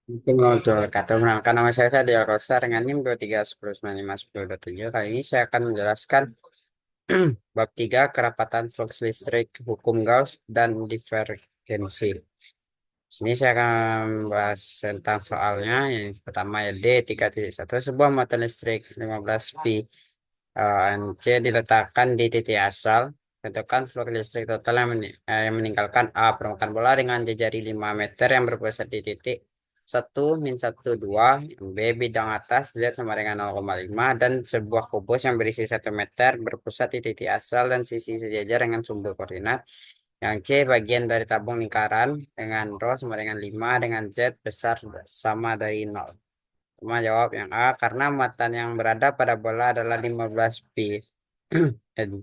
Mungkin ngobrol kata mengenalkan nama saya Fadil Rosa dengan NIM 2310951027. Kali ini saya akan menjelaskan bab 3 kerapatan flux listrik, hukum Gauss, dan divergensi. Di sini saya akan membahas tentang soalnya. Yang pertama ya D3.1, sebuah muatan listrik 15 pi ANC diletakkan di titik asal. Tentukan flux listrik total yang meninggalkan A permukaan bola dengan jejari 5 meter yang berpusat di titik 1-1, 2, B bidang atas Z sama dengan 0,5 dan sebuah kubus yang berisi 1 meter berpusat di titik asal dan sisi sejajar dengan sumber koordinat. Yang C bagian dari tabung lingkaran dengan rho sama dengan 5 dengan Z besar sama dari 0. Cuma jawab yang A karena muatan yang berada pada bola adalah 15 pi.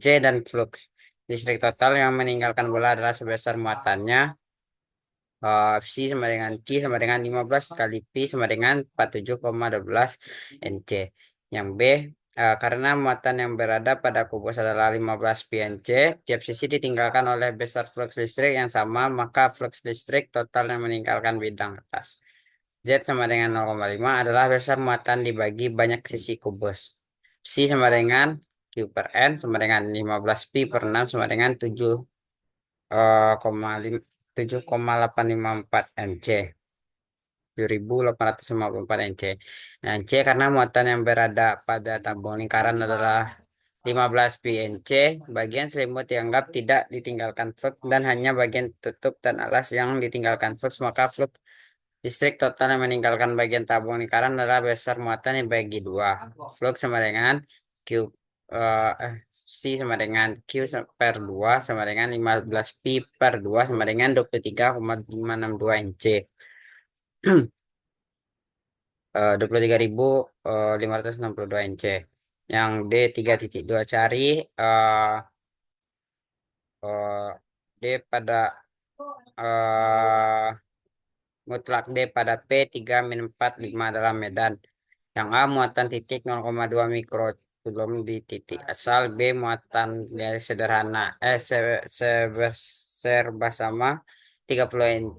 C dan flux listrik total yang meninggalkan bola adalah sebesar muatannya C sama dengan Q sama dengan 15 kali Pi sama dengan 47,12 NC. Yang B karena muatan yang berada pada kubus adalah 15 pi NC, tiap sisi ditinggalkan oleh besar flux listrik yang sama, maka flux listrik total yang meninggalkan bidang atas. Z sama dengan 0,5 adalah besar muatan dibagi banyak sisi kubus. C sama dengan Q per N sama dengan 15 pi per 6 sama dengan 7,854 MC. 7.854 NC. Nah, C karena muatan yang berada pada tabung lingkaran adalah 15 PNC, bagian selimut dianggap tidak ditinggalkan flux dan hanya bagian tutup dan alas yang ditinggalkan flux, maka flux listrik total yang meninggalkan bagian tabung lingkaran adalah besar muatan yang bagi dua. Flux sama dengan Q C sama dengan Q per 2 sama dengan 15 pi per 2 sama dengan 23,562 NC. 23.562 NC. Yang D3.2 cari eh, eh, D pada eh, mutlak D pada P3-45 dalam medan. Yang A muatan titik 0,2 mikrocoulomb di titik asal, B muatan dari sederhana serba sama 30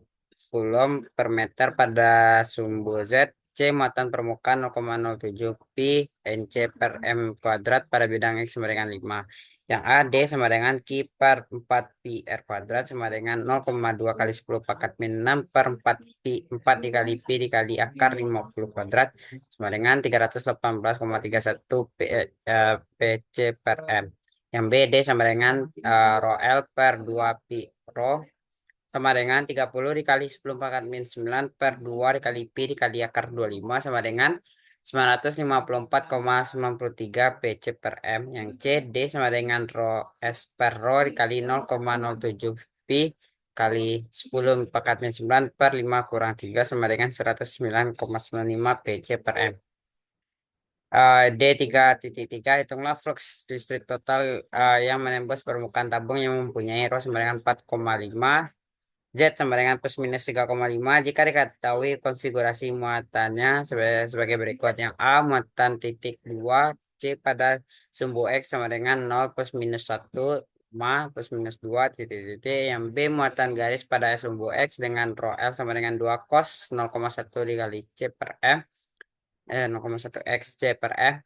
coulomb per meter pada sumbu Z. C muatan permukaan 0,07 pi NC per M kuadrat pada bidang X sama dengan 5. Yang A, D sama dengan Q per 4 pi R kuadrat sama dengan 0,2 kali 10 pangkat min 6 per 4 pi 4 dikali pi dikali akar 50 kuadrat sama dengan 318,31 PC per M. Yang B, D sama dengan rho L per 2 pi rho sama dengan 30 dikali 10 pangkat min 9 per 2 dikali pi dikali akar 25 sama dengan 954,93 PC per M. Yang C, D sama dengan rho S per rho dikali 0,07 pi kali 10 pangkat min 9 per 5 kurang 3 sama dengan 109,95 PC per M. D3.3 hitunglah flux listrik total yang menembus permukaan tabung yang mempunyai rho sama dengan 4,5, Z sama dengan plus minus 3,5 jika diketahui konfigurasi muatannya sebagai berikut. Yang A muatan titik 2 C pada sumbu X sama dengan 0 plus minus 1 ma plus minus 2 titik titik. Yang B muatan garis pada sumbu X dengan rho L sama dengan 2 cos 0,1 dikali C per M 0,1 X C per M.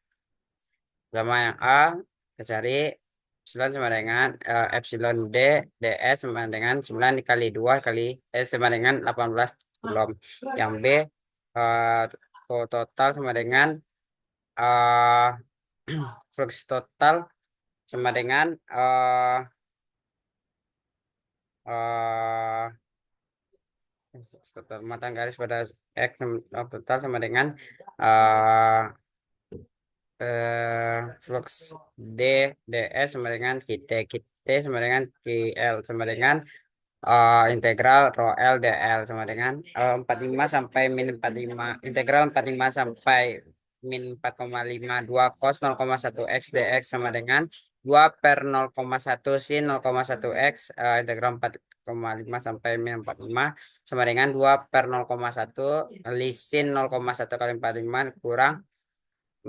Sama yang A kita cari epsilon sama dengan epsilon D DS sama dengan 9 dikali 2 kali sama dengan 18 coulomb. Yang B total sama dengan eh, flux total sama dengan eh, total mata garis pada X total sama dengan eh, flux D DS sama dengan T sama dengan TL sama dengan integral rho L dl sama dengan 45 sampai min 45 integral 45 sampai min 4,52 cos 0,1 x dx sama dengan 2 per 0,1 sin 0,1 x integral 4,5 sampai min 45 sama dengan 2 per 0,1 lisin 0,1 kali 45 kurang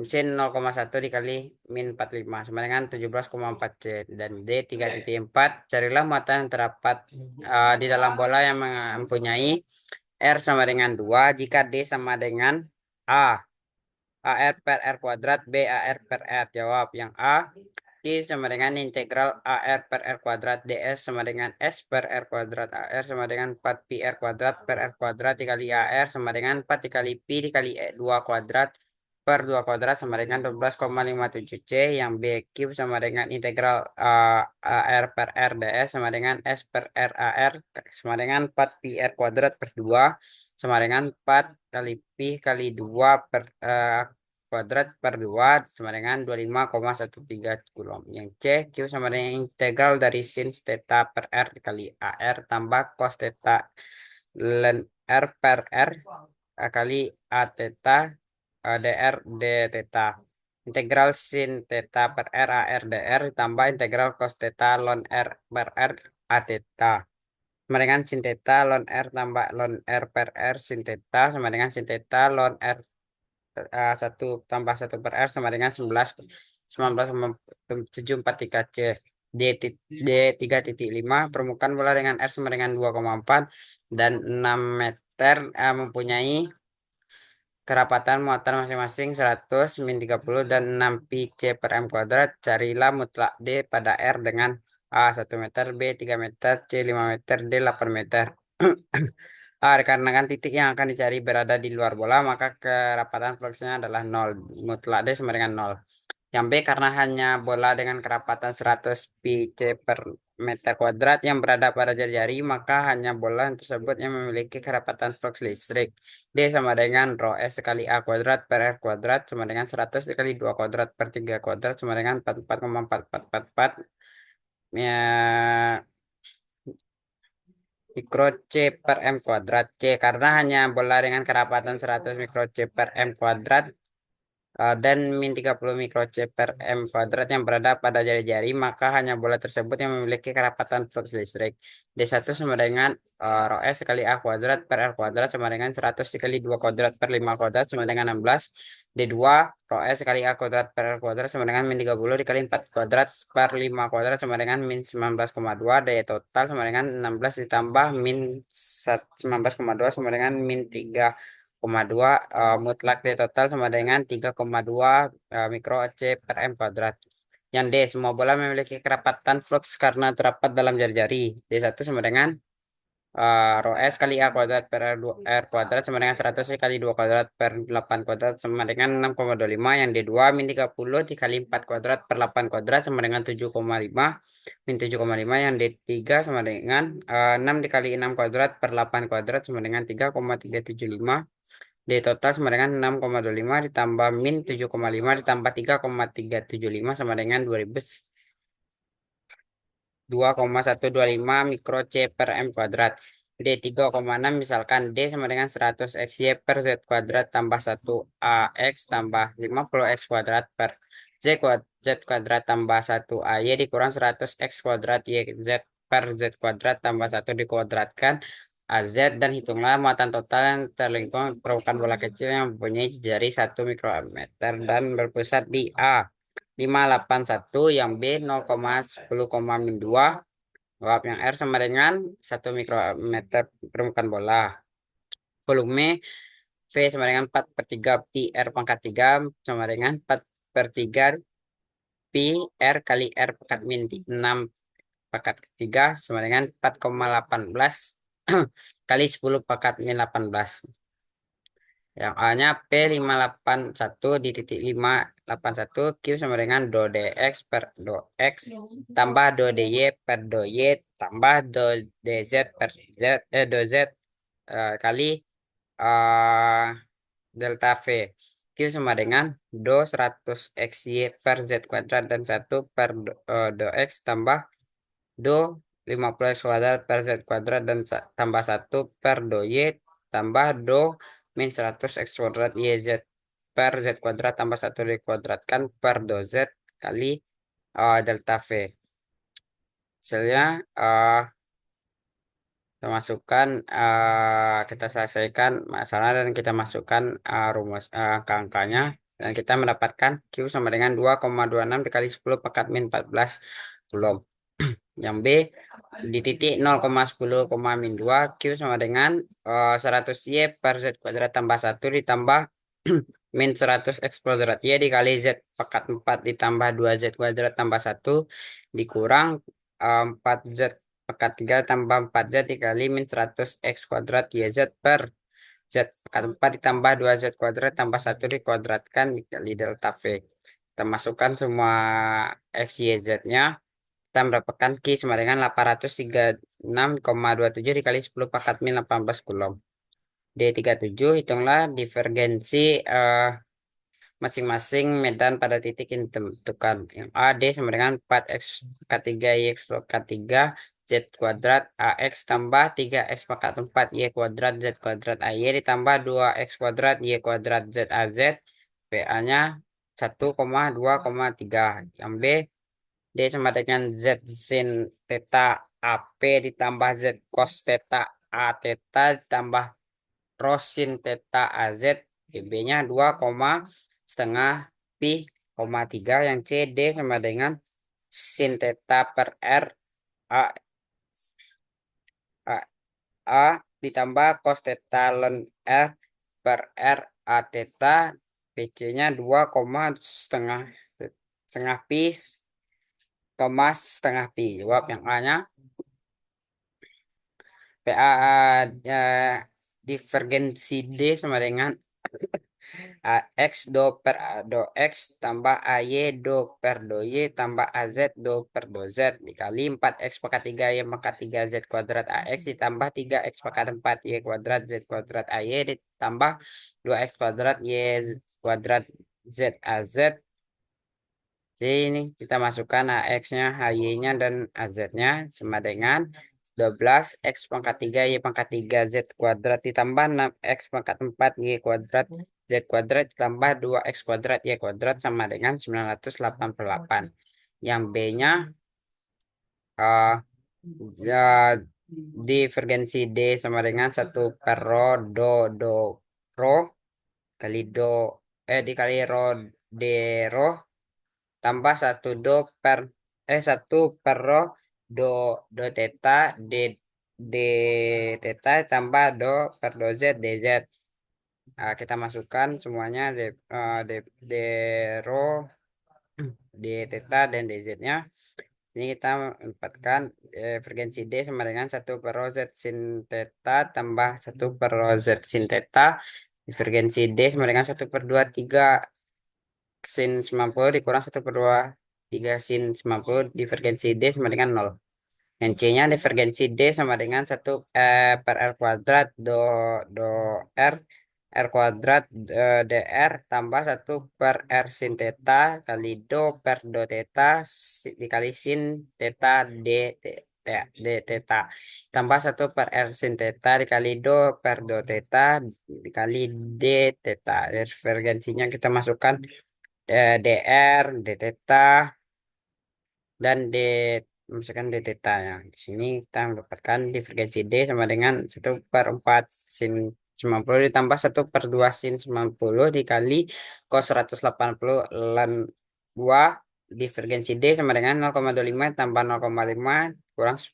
Sin 0,1 dikali min 45 sama dengan 17,4 C. Dan D 3,4. Carilah muatan yang terdapat di dalam bola yang mempunyai R sama dengan 2 jika D sama dengan A. AR per R kuadrat, B AR per R. Jawab yang A. I sama dengan integral AR per R kuadrat DS sama dengan S per R kuadrat AR sama dengan 4 pi R kuadrat per R kuadrat dikali AR sama dengan 4 dikali pi dikali 2 kuadrat per 2 kuadrat sama dengan 12,57 C yang B cube sama dengan integral AR per R DS sama dengan S per R AR sama dengan 4 pi R kuadrat per 2 sama dengan 4 kali pi kali 2 per kuadrat per 2 sama dengan 25,13 Coulomb. Yang C, Q sama dengan integral dari sin theta per R dikali AR tambah cos theta ln R per R kali A theta dr d theta. Integral sin theta per R AR dr tambah integral cos theta ln R per R A theta. Sama dengan sin theta ln R tambah ln R per R sin theta sama dengan sin theta ln R 1 tambah 1 per R sama dengan 19,743 C. D 3,5 permukaan bola dengan R sama dengan 2,4 dan 6 meter mempunyai kerapatan muatan masing-masing 100, min 30 dan 6 pi C per M kuadrat. Carilah mutlak D pada R dengan A 1 meter, B 3 meter, C 5 meter, D 8 meter. Dikarenakan titik yang akan dicari berada di luar bola, maka kerapatan fluksnya adalah nol. Mutlak D sama dengan nol. Yang B karena hanya bola dengan kerapatan 100 pi C per meter kuadrat yang berada pada jari-jari, maka hanya bola tersebut yang memiliki kerapatan flux listrik. D sama dengan rho S kali A kuadrat per R kuadrat sama dengan 100 dikali 2 kuadrat per 3 kuadrat sama dengan 44,4444 ya, mikro C per M kuadrat. C karena hanya bola dengan kerapatan 100 mikro C per M kuadrat dan min 30 mikro C per M kuadrat yang berada pada jari-jari, maka hanya bola tersebut yang memiliki kerapatan flux listrik. D1 sama dengan rho S kali A kuadrat per R kuadrat sama dengan 100 dikali 2 kuadrat per 5 kuadrat sama dengan 16. D2 rho S kali A kuadrat per R kuadrat sama dengan min 30 dikali 4 kuadrat per 5 kuadrat sama dengan min 19,2. Daya total sama dengan 16 ditambah min 19,2 sama dengan min 3,2 mutlak D total sama dengan 3,2 mikro C per M kuadrat. Yang D, semua bola memiliki kerapatan flux karena terdapat dalam jari-jari. D1 sama dengan rho S kali A kuadrat per R kuadrat sama dengan 100 kali 2 kuadrat per 8 kuadrat sama dengan 6,25. Yang D2 min 30 dikali 4 kuadrat per 8 kuadrat sama dengan 7,5 min 7,5. Yang D3 sama dengan 6 dikali 6 kuadrat per 8 kuadrat sama dengan 3,375. D total sama dengan 6,25 ditambah min 7,5 ditambah 3,375 sama dengan 2,125 mikro C per M kuadrat. D 3,6 misalkan D sama dengan 100 XY per Z kuadrat tambah 1 AX tambah 50 X kuadrat per Z kuadrat tambah 1 AY dikurang 100 X kuadrat YZ per Z kuadrat tambah 1 dikuadratkan AZ dan hitunglah muatan total yang terlengkung permukaan bola kecil yang mempunyai jari 1 mikrometer dan berpusat di A 581 yang B 0,10,2. Jawab yang R sama dengan 1 mikrometer permukaan bola. Volume V sama dengan 4 per 3 pi R pangkat 3 sama dengan 4 per 3 pi R kali R pangkat min 6 pangkat 3 sama dengan 4,18 kali 10 pangkat min 18. Yang A-nya P581 di titik 581 Q sama dengan do dx per do x tambah do dy per do y tambah do dz per z do z kali eh, delta V. Q sama dengan do 100 xy per z kuadrat dan 1 per do x tambah do 50 x kuadrat per z kuadrat dan tambah 1 per do y tambah do min 100 x kuadrat YZ per Z kuadrat tambah 1 dikuadratkan per do Z kali delta V. Hasilnya kita masukkan, kita selesaikan masalah dan kita masukkan rumus angka-angkanya. Dan kita mendapatkan Q sama dengan 2,26 dikali 10 pangkat min 14 Coulomb. Yang B di titik 0,10, min 2 Q sama dengan 100 Y per Z kuadrat tambah 1 ditambah min 100 X kuadrat Y dikali Z pangkat 4 ditambah 2 Z kuadrat tambah 1 dikurang 4 Z pangkat 3 tambah 4 Z dikali min 100 X kuadrat YZ per Z pangkat 4 ditambah 2 Z kuadrat tambah 1 dikuadratkan dikali delta V. Kita masukkan semua X, Y, Z-nya. Kita mendapatkan Q sama dengan 836,27 dikali 10 pangkat min 18 Coulomb. D37, hitunglah divergensi masing-masing medan pada titik yang ditentukan. Yang A, D sama dengan 4X pangkat 3 Y pangkat 3 Z kuadrat AX tambah 3X pangkat 4 Y kuadrat Z kuadrat AY ditambah 2X kuadrat Y kuadrat Z AZ. PA-nya 1,2,3. Yang B, D sama dengan Z sin theta AP ditambah Z cos theta A theta ditambah rho sin theta AZ. B-nya 2, setengah pi, 3. Yang C, D sama dengan sin theta per R A, A, A ditambah cos theta ln R per R A theta. PC-nya 2, setengah setengah pi, setengah pi. Jawab yang A-nya. PA divergensi D sama dengan AX do per A do X tambah AY do per do Y tambah AZ do per do Z dikali 4X pangkat 3 Y pangkat 3 Z kuadrat AX ditambah 3X pangkat 4 Y kuadrat Z kuadrat AY ditambah 2X kuadrat Y kuadrat Z AZ. Jadi ini kita masukkan AX-nya, HY-nya, dan AZ-nya sama dengan 12 X pangkat 3 Y pangkat 3 Z kuadrat ditambah 6 X pangkat 4 Y kuadrat Z kuadrat ditambah 2 X kuadrat Y kuadrat sama dengan 988. Yang B-nya uh, divergensi D sama dengan 1 per rho do rho kali dikali rho D rho tambah 1 1 per rho do theta d theta tambah per do z dz. Nah, kita masukkan semuanya d rho d theta dan dz-nya. Ini kita mendapatkan frekuensi D sama dengan 1 per rho Z sin theta tambah 1 per rho Z sin theta. Frekuensi D sama dengan 1 per 2, 3 sin 90 dikurang 1 per 2, 3 sin 90. Divergensi D sama dengan 0. Yang C-nya divergensi D sama dengan 1 per R kuadrat do R R kuadrat dr tambah 1 per R sin theta kali do per do theta dikali sin theta d theta tambah 1 per R sin theta dikali do per do theta dikali d theta. Divergensinya kita masukkan dr d theta dan misalkan d theta ya. Di sini kita mendapatkan divergensi D sama dengan 1 per 4 sin 90 ditambah 1 per 2 sin 90 dikali cos 180 ln 2. Divergensi D sama dengan 0,25 tambah 0,5 kurang 1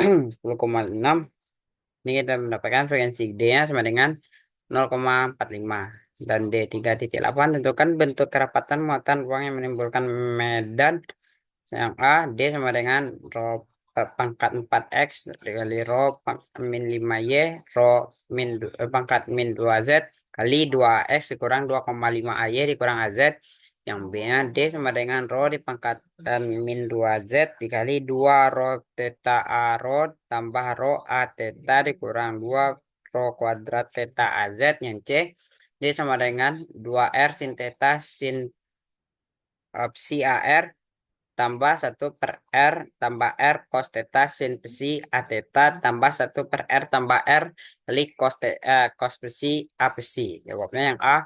10,6. Ini kita mendapatkan frekuensi D-nya sama dengan 0,45. Dan D3.8 tentukan bentuk kerapatan muatan ruang yang menimbulkan medan. Yang A, D sama dengan rho pangkat 4X dikali rho min 5Y rho pangkat min 2Z kali 2X dikurang 2,5 AY dikurang AZ. Yang B-nya D sama dengan rho di pangkat min 2Z dikali 2 rho theta A rho tambah rho A theta dikurang 2 rho kuadrat theta AZ. Yang C, D sama dengan 2R sin theta sin psi AR tambah 1 per R tambah R cos theta sin psi A theta tambah 1 per R tambah R kali cos psi A psi. Jawabnya yang A.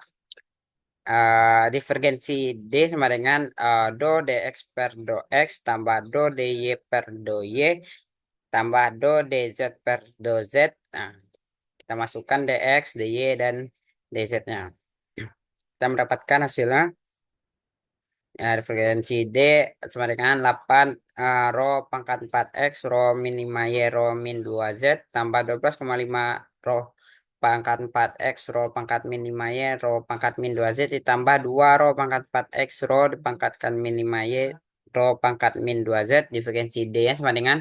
Divergensi D sama dengan do dx per do x tambah do dy per do y tambah do dz per do z. Nah, kita masukkan dx, dy, dan DZ-nya. Kita mendapatkan hasilnya. Ya, frekuensi D sama dengan 8 rho pangkat 4X rho minima Y rho min 2Z tambah 12,5 rho pangkat 4X rho pangkat minima Y rho pangkat min 2Z ditambah 2 rho pangkat 4X rho dipangkatkan minima Y rho pangkat min 2Z di frekuensi D nya sama dengan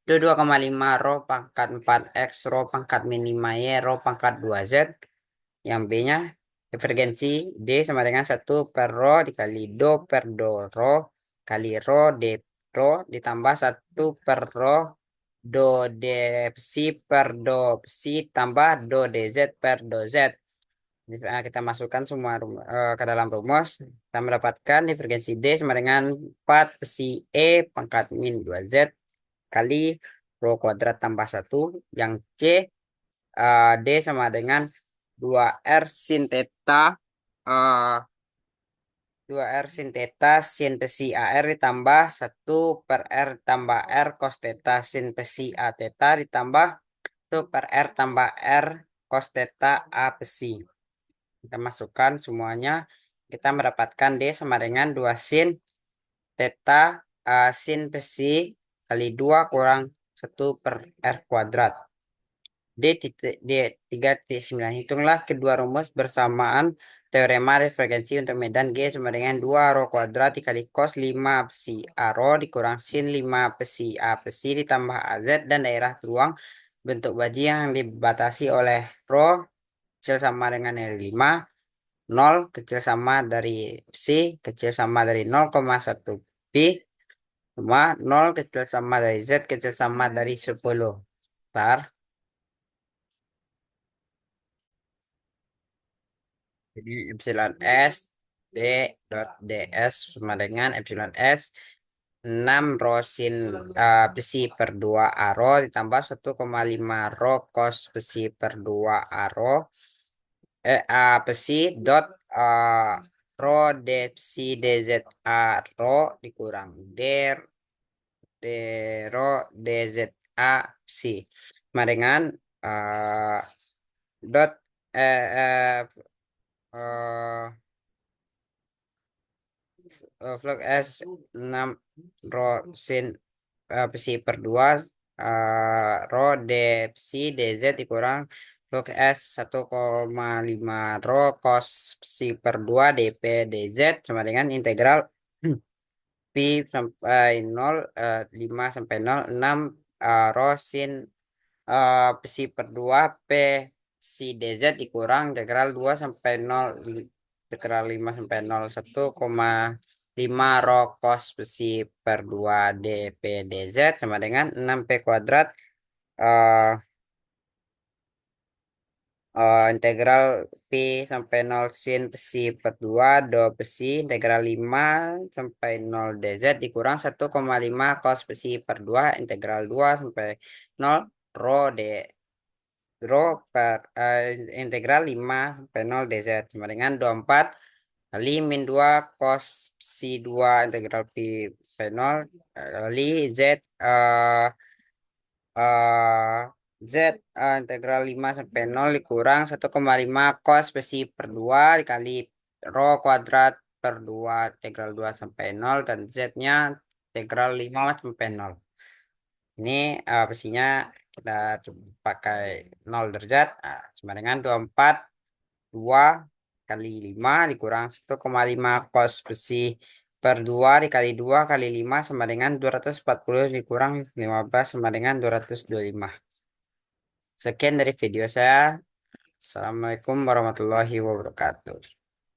22,5 rho pangkat 4X rho pangkat minima Y rho pangkat 2Z. Yang B-nya divergensi D sama dengan 1/ρ dikali do per do rho kali rho D rho ditambah 1/ρ do D psi per do psi tambah do DZ per do Z. Kita masukkan semua ke dalam rumus. Kita mendapatkan divergensi D sama dengan 4 psi E pangkat min 2Z kali rho kuadrat tambah 1. Yang C D sama dengan 2R sin theta, eh, 2R sin theta sin psi AR ditambah 1/R tambah R cos theta sin psi A theta ditambah 1/R tambah R cos theta A psi. Kita masukkan semuanya. Kita mendapatkan D sama dengan 2 sin theta sin psi kali 2 kurang 1/R kuadrat. D3.9. Hitunglah kedua rumus bersamaan teorema divergensi untuk medan G sama dengan 2 rho kuadrat dikali cos 5 psi A rho dikurang sin 5 psi A psi ditambah AZ dan daerah ruang bentuk baji yang dibatasi oleh rho kecil sama dengan nilai 5, 0 kecil sama dari psi kecil sama dari 0,1 pi, sama 0 kecil sama dari Z kecil sama dari 10. Ntar. Jadi epsilon S D dot DS sama dengan epsilon S 6 rho sin besi per 2 A rho ditambah 1,5 rho cos besi per 2 A rho A besi dot rho D besi DZ A rho dikurang D D rho DZ A besi sama dengan eh, dot eh, eh, eh, Vlog S 6 rho sin psi per 2 rho D psi DZ dikurang log S 1,5 rho cos psi per 2 DP DZ sama dengan integral pi sampai 0 5 sampai 0 6 rho sin psi per 2 P psi DZ dikurang integral 2 sampai 0 integral 5 sampai 0 1,5 rho cos besi per 2 dp dz sama dengan 6p kuadrat eh, integral pi sampai 0 sin besi per 2 do besi integral 5 sampai 0 dz dikurang 1,5 cos besi per 2 integral 2 sampai 0 rho d rho per integral 5 sampai 0 dz sama dengan 24 kali min 2 cos si 2 integral pi sampai 0 kali z eh, eh, z integral 5 sampai 0 dikurang 1,5 cos besi per 2 dikali rho kuadrat per 2 integral 2 sampai 0 dan z-nya integral 5 sampai 0. Ini besinya kita coba pakai 0 derajat sama dengan 24 2 kali 5 dikurang 1,5 cos besi per 2 dikali 2 kali 5 sama dengan 240 dikurang 15 sama dengan 225. Sekian dari video saya. Assalamualaikum warahmatullahi wabarakatuh.